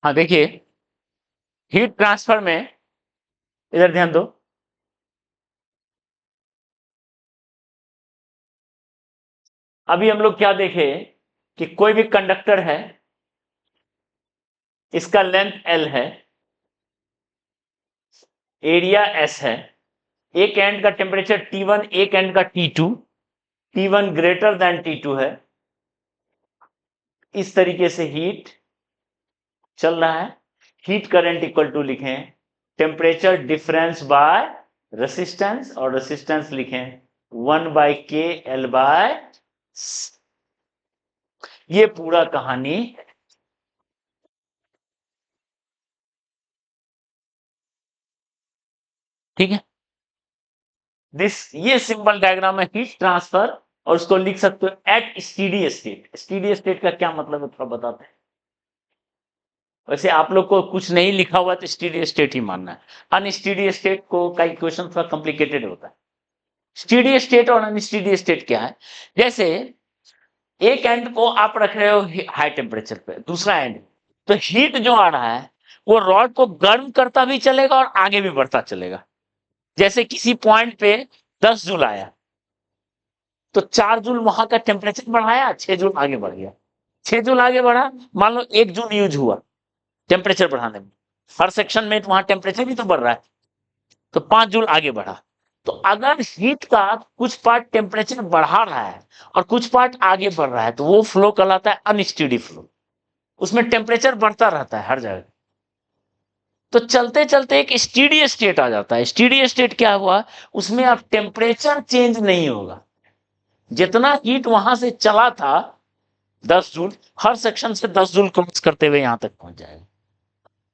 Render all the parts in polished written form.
हाँ देखिए, heat transfer में इधर ध्यान दो, अभी हम लोग क्या देखे कि कोई भी कंडक्टर है, इसका लेंथ L है, एरिया S है, एक एंड का टेम्परेचर T1, एक एंड का T2, T1 greater than T2 है, इस तरीके से हीट चल रहा है। हीट करंट इक्वल टू लिखें टेम्परेचर डिफरेंस बाय रेसिस्टेंस, और रेसिस्टेंस लिखें 1/K/L/, ये पूरा कहानी ठीक है। ये सिंपल डायग्राम है हीट ट्रांसफर, और उसको लिख सकते हो at steady state. Steady state का क्या मतलब है थोड़ा बताते हैं। वैसे आप लोग को कुछ नहीं लिखा हुआ तो स्टीडी स्टेट ही मानना है। अनस्टीडी स्टेट को कई क्वेश्चन थोड़ा कॉम्प्लिकेटेड होता है। स्टीडी स्टेट और अनस्टीडी स्टेट क्या है, जैसे एक एंड को आप रख रहे हो हाई टेम्परेचर पे, दूसरा एंड, तो हीट जो आ रहा है वो रॉड को गर्म करता भी चलेगा और आगे भी बढ़ता चलेगा। जैसे किसी पॉइंट पे 10 जूल आया तो 4 जूल वहां का टेम्परेचर बढ़ाया, 6 जूल आगे बढ़ गया। 6 जूल आगे बढ़ा, मान लो 1 जूल यूज हुआ टेम्परेचर बढ़ाने में, हर सेक्शन में वहां टेम्परेचर भी तो बढ़ रहा है, तो 5 जूल आगे बढ़ा। तो अगर हीट का कुछ पार्ट टेम्परेचर बढ़ा रहा है और कुछ पार्ट आगे बढ़ रहा है तो वो फ्लो कहलाता है अनस्टेडी फ्लो, उसमें टेम्परेचर बढ़ता रहता है हर जगह। तो चलते चलते एक स्टीडी स्टेट आ जाता है। स्टीडी स्टेट क्या हुआ, उसमें अब टेम्परेचर चेंज नहीं होगा, जितना हीट वहां से चला था 10 जूल, हर सेक्शन से 10 जूल क्रॉस करते हुए यहां तक पहुंच जाएगा।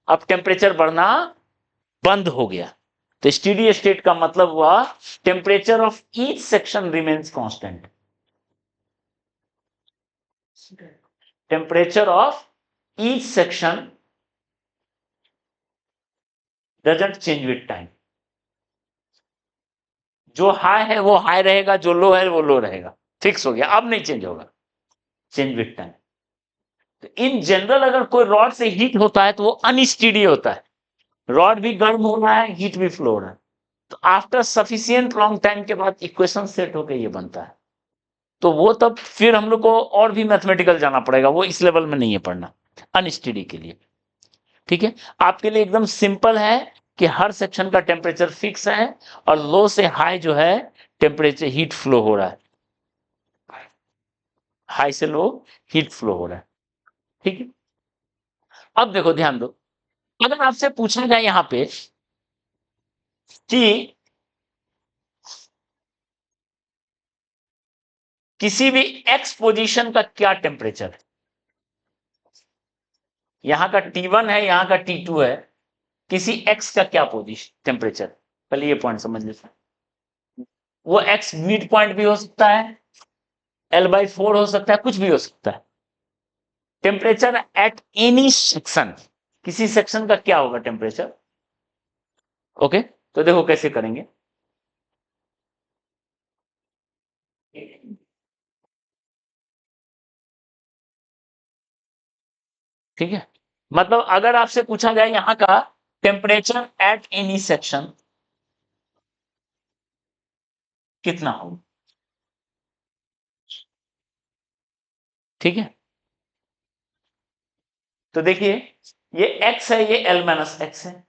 अब टेम्परेचर बढ़ना बंद हो गया। तो स्टीडी स्टेट का मतलब हुआ temperature of each section remains constant. Temperature of each section doesn't change with time. जो हाई है वो हाई रहेगा, जो लो है वो लो रहेगा, फिक्स हो गया, अब नहीं चेंज होगा, चेंज विद टाइम। तो इन जनरल अगर कोई रॉड से हीट होता है तो वो अनस्टीडी होता है, रॉड भी गर्म हो रहा है, हीट भी फ्लो हो रहा है। तो आफ्टर सफिशियंट लॉन्ग टाइम के बाद इक्वेशन सेट होकर ये बनता है। तो वो तब फिर हम लोग को और भी मैथमेटिकल जाना पड़ेगा, वो इस लेवल में नहीं है पढ़ना अनस्टेडी के लिए। ठीक है, आपके लिए एकदम सिंपल है कि हर सेक्शन का टेम्परेचर फिक्स है और लो से हाई जो है टेम्परेचर हीट फ्लो हो रहा है, हाई से लो हीट फ्लो हो रहा है। ठीक है, अब देखो ध्यान दो, अगर आपसे पूछा जाए यहां पे कि किसी भी एक्स पोजीशन का क्या टेम्परेचर है, यहां का T1 है, यहां का T2 है, किसी एक्स का क्या पोजीशन टेम्परेचर, पहले ये पॉइंट समझ लेते हैं। वो एक्स मिड पॉइंट भी हो सकता है, L/4 हो सकता है, कुछ भी हो सकता है। टेम्परेचर एट एनी सेक्शन, किसी सेक्शन का क्या होगा टेम्परेचर। ओके, तो देखो कैसे करेंगे। ठीक है, मतलब अगर आपसे पूछा जाए यहां का टेम्परेचर एट एनी सेक्शन कितना होगा, ठीक है, तो देखिए ये x है, ये L-x है,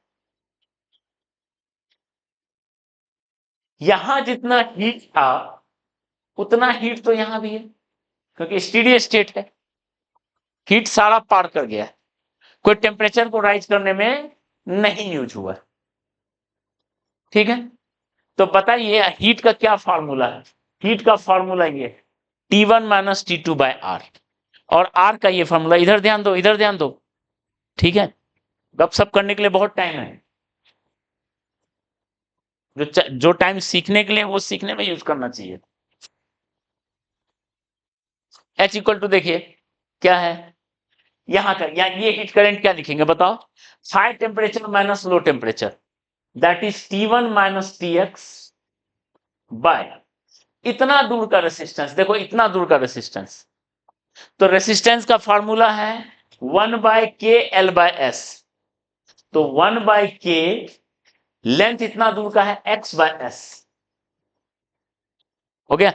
यहां जितना हीट था उतना हीट तो यहां भी है, क्योंकि स्टीडी स्टेट है, हीट सारा पार कर गया है, कोई टेम्परेचर को राइज करने में नहीं यूज हुआ। ठीक है, तो बताइए हीट का क्या फार्मूला है। हीट का फार्मूला ये T1 - T2/R, और R का ये फार्मूला, इधर ध्यान दो, इधर ध्यान दो। ठीक है, गपशप करने के लिए बहुत टाइम है, जो टाइम सीखने के लिए वो सीखने में यूज करना चाहिए। H इक्वल टू देखिए क्या है, यहां का या ये हीट करंट क्या लिखेंगे बताओ, high temperature minus low temperature, that is T1 - Tx by इतना दूर का रेसिस्टेंस। देखो इतना दूर का रेसिस्टेंस, तो रेसिस्टेंस का फार्मूला है 1/k/L/s, तो 1/k लेंथ इतना दूर का है x/s, हो गया।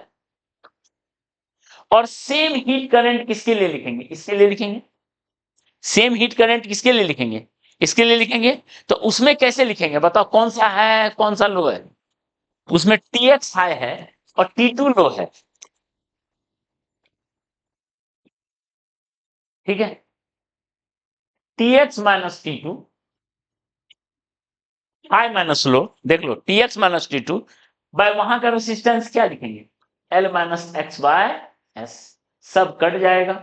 और सेम हीट करंट किसके लिए लिखेंगे? इसके लिए लिखेंगे। सेम हीट करंट किसके लिए लिखेंगे? इसके लिए लिखेंगे। तो उसमें कैसे लिखेंगे बताओ, कौन सा है कौन सा लो है? उसमें Tx हाई है और T2 लो है, ठीक है। Tx minus T2 high minus low, देख लो Tx माइनस T2 बाय वहां का रेसिस्टेंस क्या लिखेंगे? L माइनस x/s, सब कट जाएगा,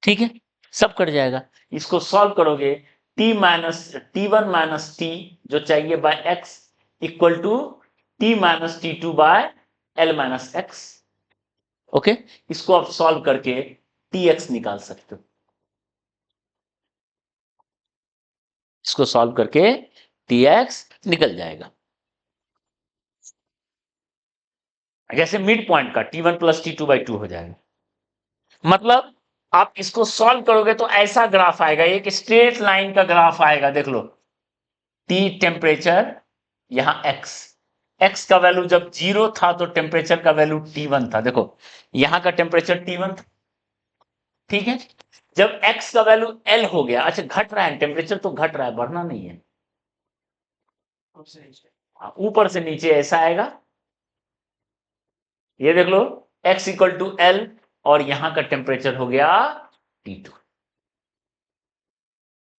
ठीक है, सब कट जाएगा। इसको सॉल्व करोगे, T1 माइनस टी जो चाहिए by x equal to T minus T2 by L minus x, okay. इसको आप सॉल्व करके Tx निकाल सकते हो, इसको सॉल्व करके Tx निकल जाएगा। जैसे मिड पॉइंट का T1 प्लस T2/2 हो जाएगा। मतलब आप इसको सॉल्व करोगे तो ऐसा ग्राफ आएगा, एक स्ट्रेट लाइन का ग्राफ आएगा, देख लो। T टेम्परेचर, यहां x का वैल्यू जब 0 था तो टेम्परेचर का वैल्यू T1 था, देखो यहां का टेम्परेचर T1 था, ठीक है। जब x का वैल्यू L हो गया, अच्छा घट रहा है टेम्परेचर, तो घट रहा है, बढ़ना नहीं है, ऊपर से नीचे ऐसा आएगा, ये देख लो x इक्वल टू L और यहां का टेम्परेचर हो गया T2,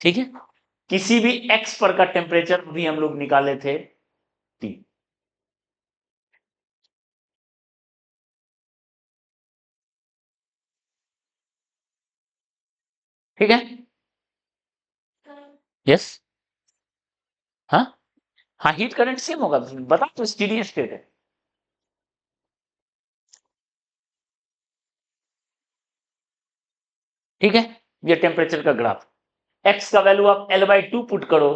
ठीक है। किसी भी x पर का टेम्परेचर भी हम लोग निकाले थे T, ठीक है। यस, हाँ हाँ, हीट करंट सेम होगा, बता तो स्टीडी स्टेट है, ठीक है। ये टेम्परेचर का ग्राफ, x का वैल्यू आप L/2 पुट करो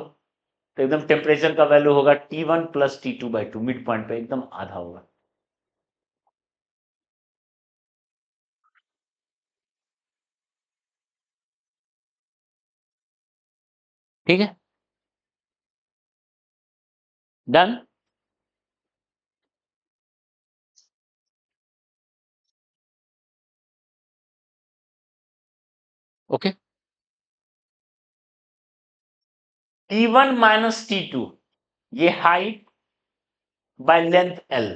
तो एकदम टेम्परेचर का वैल्यू होगा T1 plus T2/2, mid point पे एकदम आधा होगा, ठीक है। Done. Okay, T1 minus T2 ये height by length L,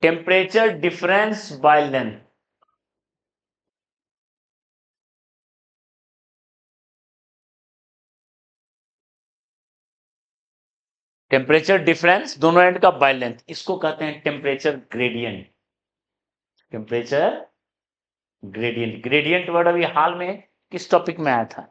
temperature difference by length, temperature difference दोनों एंड का बाय लेंथ, इसको कहते हैं temperature gradient, temperature gradient. Gradient word अभी हाल में किस टॉपिक में आया था?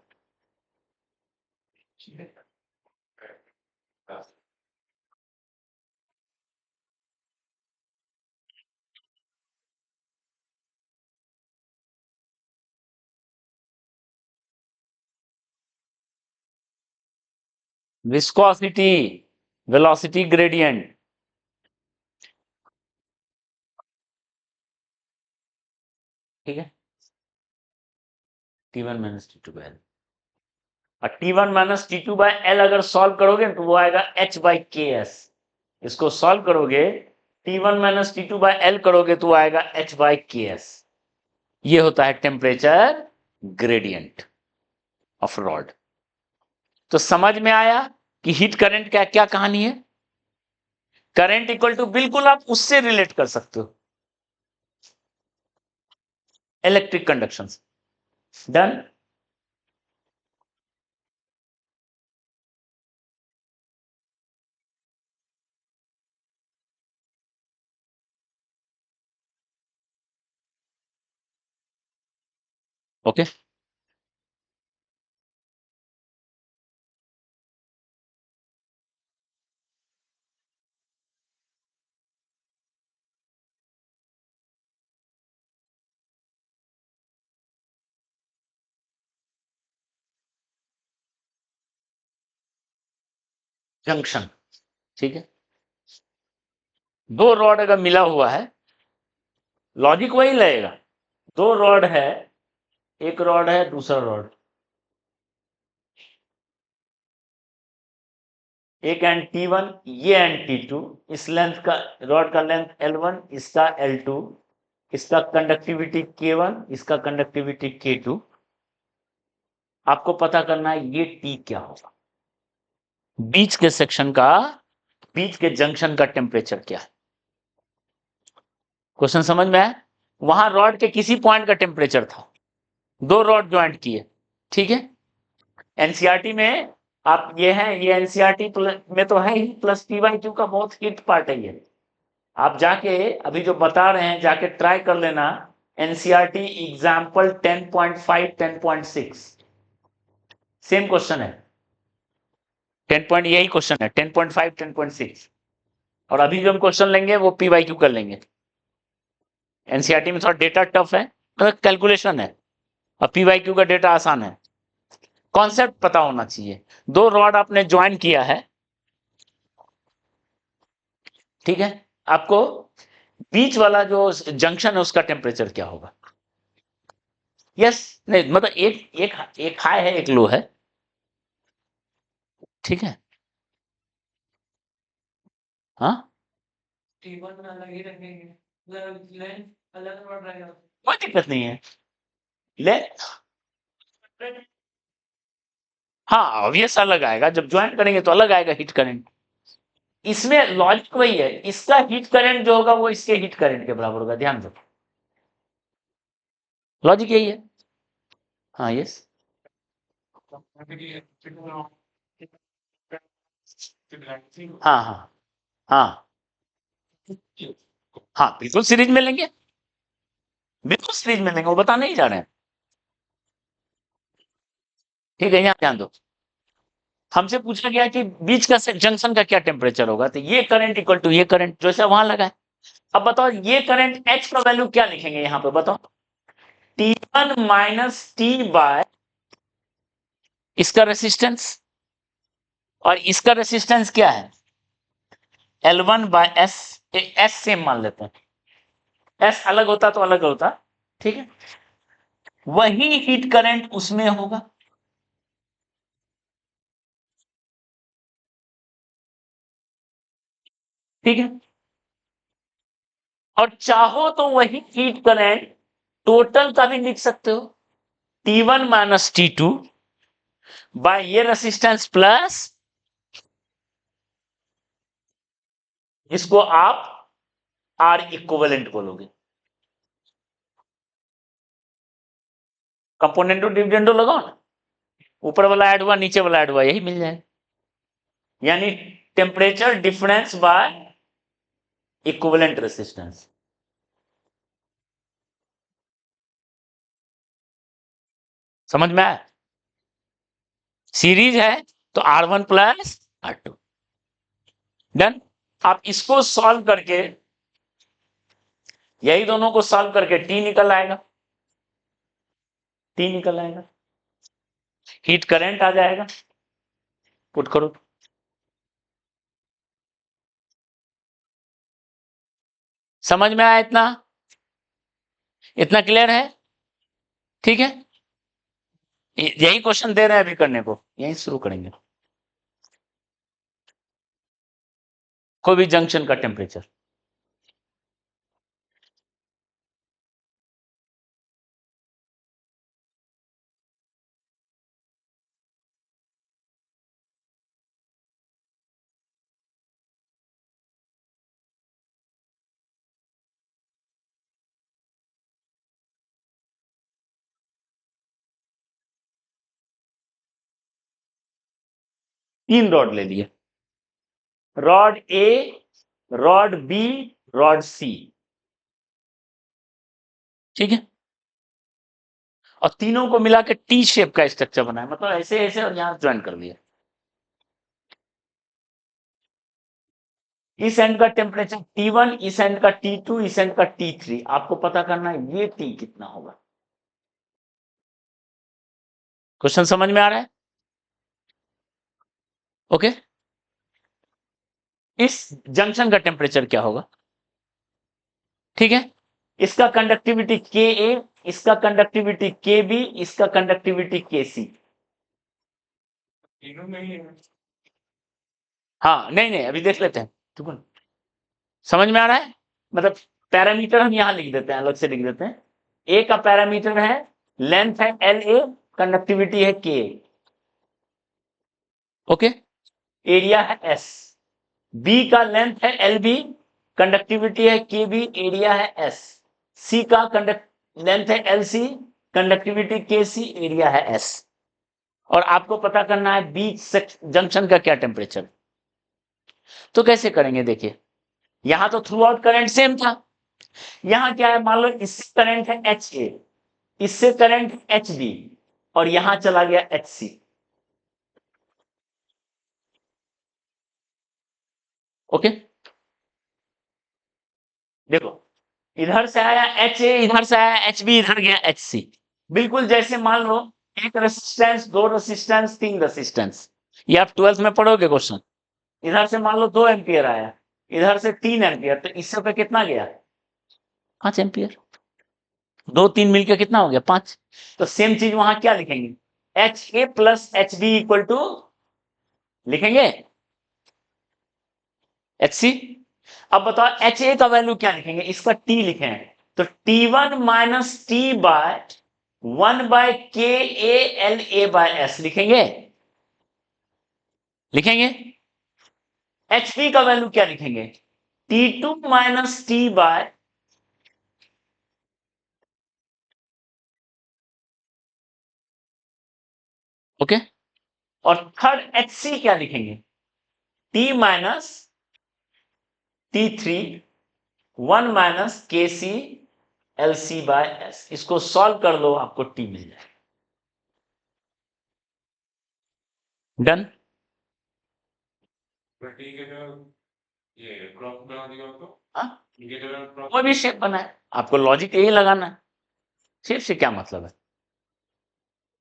विस्कोसिटी, वेलोसिटी ग्रेडियंट, ठीक है। T1 minus T2 by L, और T1 minus T2 by L अगर सॉल्व करोगे तो वो आएगा H/Ks, इसको सॉल्व करोगे T1 minus T2 by L करोगे तो वो आएगा H/Ks। ये होता है टेम्परेचर ग्रेडियंट ऑफ रॉड। तो समझ में आया कि हीट करंट का क्या कहानी है? करंट इक्वल टू, बिल्कुल आप उससे रिलेट कर सकते हो, electric conduction. Done. Okay, junction, ठीक है। दो रॉड अगर मिला हुआ है, लॉजिक वही लगेगा, दो रॉड है, एक रॉड है, दूसरा रॉड, एक एंड T1, ये एंड T2, इस लेंथ का, रॉड का लेंथ L1, इसका L2, इसका कंडक्टिविटी K1, इसका कंडक्टिविटी K2। आपको पता करना है ये T क्या होगा, बीच के सेक्शन का, बीच के जंक्शन का टेम्परेचर क्या है। क्वेश्चन समझ में आया? वहां रॉड के किसी पॉइंट का टेम्परेचर था, दो रॉड ज्वाइंट किए, ठीक है। एनसीईआरटी में आप ये है, ये एनसीईआरटी में तो है ही, प्लस P/Q का बहुत हिट पार्ट है ये। आप जाके अभी जो बता रहे हैं जाके ट्राई कर लेना, एनसीईआरटी एग्जाम्पल 10.5 10.6 सेम क्वेश्चन है, 10 पॉइंट यही क्वेश्चन है, 10.5 10.6। और अभी जो हम क्वेश्चन लेंगे वो P/Q कर लेंगे। एनसीईआरटी में थोड़ा डेटा टफ है, मतलब कैलकुलेशन है, और P/Q का डेटा आसान है। कॉन्सेप्ट पता होना चाहिए। दो रॉड आपने ज्वाइन किया है, ठीक है, आपको बीच वाला जो जंक्शन है उसका टेम्परेचर क्या होगा। यस, नहीं मतलब एक एक एक हाई है, एक लो है, ठीक है। हाँ, T1 में अलग ही रखेंगे, मतलब लेंथ अलग रॉड रहेगा। कोई दिक्कत नहीं है, ले, हाँ ऑब्वियस अलग आएगा, जब ज्वाइन करेंगे तो अलग आएगा हीट करंट। इसमें लॉजिक वही है, इसका हीट करंट जो होगा वो इसके हीट करंट के बराबर होगा, ध्यान दो, लॉजिक यही है। हाँ यस, हाँ हाँ हाँ हाँ, बिल्कुल सीरीज में लेंगे, बिल्कुल सीरीज में लेंगे, वो बताने ही जा रहे हैं, ठीक है। यहाँ ध्यान दो, हमसे पूछा गया कि बीच का जंक्शन का क्या टेम्परेचर होगा, तो ये करंट इक्वल टू ये करंट जैसा वहां लगा है। अब बताओ ये करंट H का वैल्यू क्या लिखेंगे यहाँ पे, बताओ। T1 माइनस T बाय इसका रेसिस्टेंस, और इसका रेसिस्टेंस क्या है, L1 bye S, S same मान लेते हैं, S अलग होता तो अलग होता, ठीक है। वही हीट करंट उसमें होगा, ठीक है। और चाहो तो वही हीट करंट टोटल का भी लिख सकते हो, T1 माइनस T2 बाय ये रेसिस्टेंस प्लस, इसको आप आर इक्विवेलेंट बोलोगे, कंपोनेंटो डिविडेंडो लगाओ ना, ऊपर वाला ऐड हुआ नीचे वाला ऐड हुआ, यही मिल जाए, यानी temperature difference by equivalent resistance. समझ में आया? सीरीज है तो R1 प्लस R2, डन। आप इसको सॉल्व करके, यही दोनों को सॉल्व करके T निकल आएगा, T निकल आएगा, हीट करंट आ जाएगा, पुट करो। समझ में आया? इतना इतना क्लियर है, ठीक है। यही क्वेश्चन दे रहे हैं अभी करने को, यही शुरू करेंगे, कोई भी जंक्शन का टेम्परेचर। तीन रॉड ले लिए, rod A, rod B, rod C, ठीक है। और तीनों को मिला के टी शेप का स्ट्रक्चर बनाया, मतलब ऐसे ऐसे, और यहां ज्वाइन कर दिया। इस एंड का टेम्परेचर T1, इस एंड का T2, इस एंड का T3। आपको पता करना है ये T कितना होगा। क्वेश्चन समझ में आ रहा है? ओके, इस जंक्शन का टेम्परेचर क्या होगा, ठीक है। इसका कंडक्टिविटी के ए, इसका कंडक्टिविटी के बी, इसका कंडक्टिविटी के सी। तीनों में ही है। हाँ नहीं नहीं अभी देख लेते हैं, ठीक है, समझ में आ रहा है? मतलब पैरामीटर हम यहां लिख देते हैं, अलग से लिख देते हैं। ए का पैरामीटर है लेंथ है एल ए, कंडक्टिविटी है के, ओके, एरिया है एस। बी का लेंथ है एल बी, कंडक्टिविटी है के बी, एरिया है एस। सी का लेंथ है एल सी, कंडक्टिविटी के सी, एरिया है एस। और आपको पता करना है बी जंक्शन का क्या टेम्परेचर। तो कैसे करेंगे देखिए, यहां तो थ्रू आउट करंट सेम था, यहां क्या है, मान लो इससे करंट है एच ए, इससे करंट एच बी, और यहां चला गया एच सी, ओके। देखो इधर से आया एच ए, इधर से आया एच बी, इधर गया एच सी। बिल्कुल जैसे मान लो एक रेसिस्टेंस, दो रेसिस्टेंस, तीन रेसिस्टेंस, ये आप 12th में पढ़ोगे क्वेश्चन। इधर से मान लो 2 एम्पियर आया, इधर से 3 एम्पियर, तो इससे पे कितना गया, 5 एम्पियर। 2 3 मिलकर कितना हो गया, 5। तो सेम चीज वहां क्या लिखेंगे, H A plus H B equal to लिखेंगे एच सी। अब बताओ एच ए का वैल्यू क्या लिखेंगे, इसका टी लिखे हैं, तो T1 minus T bye 1 by K A L A by S लिखेंगे, लिखेंगे। एच पी का वैल्यू क्या लिखेंगे, T2 minus T by okay, और थर्ड एच सी क्या लिखेंगे, T minus T3 1 minus K C L C by S. इसको solve कर लो, आपको टी मिल जाए। डन। ठीक है जब ये क्रॉप बना दिया तो हाँ ये जगह क्रॉप कोई भी शेप बना है, आपको लॉजिक यही लगाना है, शेप से क्या मतलब है,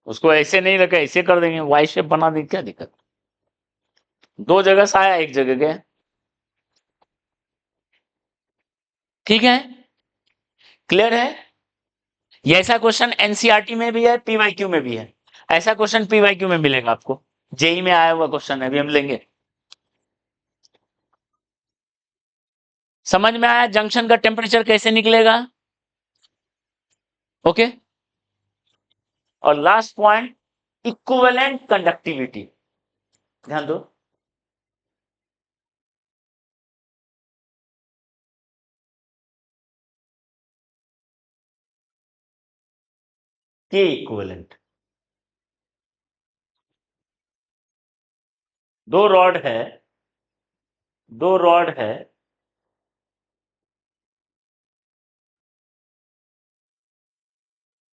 उसको ऐसे नहीं लगा ऐसे कर देंगे, वाई शेप बना देंगे, क्या दिक्कत। 2 जगह से आया, 1 जगह गया, ठीक है, क्लियर है। ये ऐसा क्वेश्चन एनसीईआरटी में भी है, पीवाईक्यू में भी है। ऐसा क्वेश्चन पीवाईक्यू में मिलेगा आपको, जेई में आया हुआ क्वेश्चन है, अभी हम लेंगे। समझ में आया जंक्शन का टेम्परेचर कैसे निकलेगा, ओके। और लास्ट पॉइंट इक्विवेलेंट कंडक्टिविटी, ध्यान दो। के इक्विवेलेंट, 2 रॉड है, 2 रॉड है,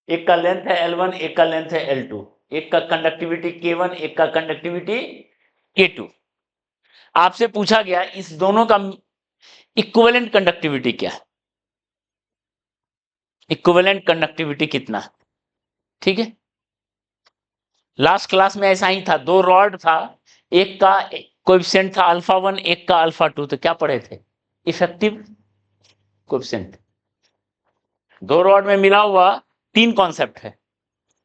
एक का लेंथ है L1, एक का लेंथ है L2, एक का कंडक्टिविटी K1, एक का कंडक्टिविटी K2। आपसे पूछा गया इस दोनों का इक्विवेलेंट कंडक्टिविटी क्या है, इक्विवेलेंट कंडक्टिविटी कितना है, ठीक है। लास्ट क्लास में ऐसा ही था, 2 रॉड था, एक का कोएफिशिएंट था अल्फा 1, एक का अल्फा 2, तो क्या पढ़े थे, इफेक्टिव कोएफिशिएंट। 2 रॉड में मिला हुआ 3 कॉन्सेप्ट है,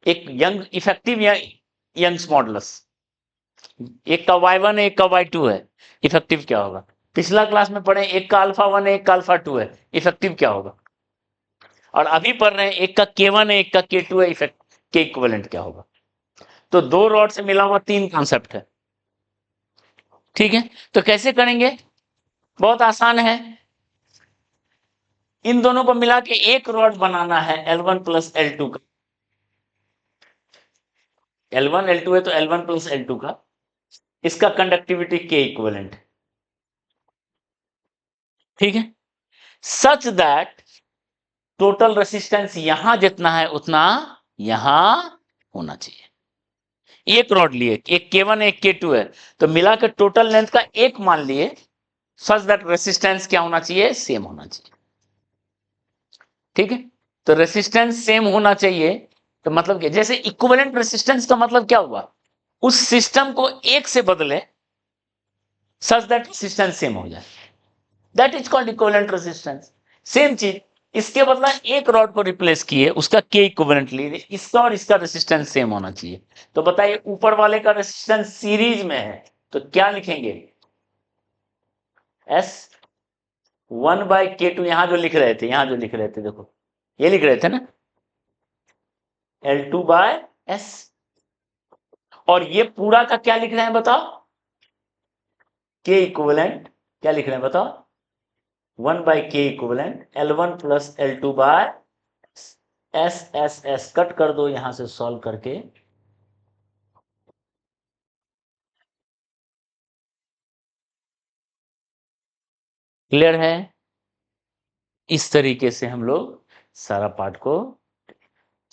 एक यंग इफेक्टिव या यंग्स मॉडुलस, एक का y1 है, एक का y2 है, इफेक्टिव क्या होगा। पिछला क्लास में पढ़े एक का अल्फा 1 है, एक का अल्फा 2 है, इफेक्टिव क्या होगा। और अभी पढ़ रहे हैं एक का K1 है, एक का K2 है, इफेक्ट के इक्विवेलेंट क्या होगा। तो 2 रॉड से मिला हुआ 3 कॉन्सेप्ट है, ठीक है। तो कैसे करेंगे, बहुत आसान है, इन दोनों को मिला के एक रॉड बनाना है L1 प्लस L2 का। L1 L2 है तो L1 प्लस L2 का, इसका कंडक्टिविटी के इक्विवेलेंट, ठीक है, सच दैट टोटल रेसिस्टेंस यहां जितना है उतना यहां होना चाहिए। एक रॉड लिए, एक K1 एक K2 है, तो मिलाकर टोटल लेंथ का एक मान लिए, सच दैट रेसिस्टेंस क्या होना चाहिए, सेम होना चाहिए, ठीक है। तो रेसिस्टेंस सेम होना चाहिए, तो मतलब क्या, जैसे इक्विवेलेंट रेसिस्टेंस का मतलब क्या हुआ, उस सिस्टम को एक से बदले सच दैट रेसिस्टेंस सेम हो जाए, that is called equivalent resistance. Same चीज इसके बदला एक रॉड को रिप्लेस किए, उसका के इक्विवेलेंट लिए, इसका और इसका रेसिस्टेंस सेम होना चाहिए। तो बताइए ऊपर वाले का रेसिस्टेंस सीरीज में है तो क्या लिखेंगे, एस 1/K2, यहां जो लिख रहे थे, यहां जो लिख रहे थे देखो, ये लिख रहे थे ना, L2/S। और ये पूरा का क्या लिख रहे हैं बताओ, के इक्विवेलेंट क्या लिख रहे हैं बताओ, 1/K equivalent L1 + L2/S cut कर दो यहां से सॉल्व करके, क्लियर है। इस तरीके से हम लोग सारा पार्ट को,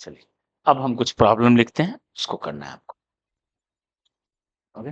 चलिए अब हम कुछ प्रॉब्लम लिखते हैं, उसको करना है आपको, ओके।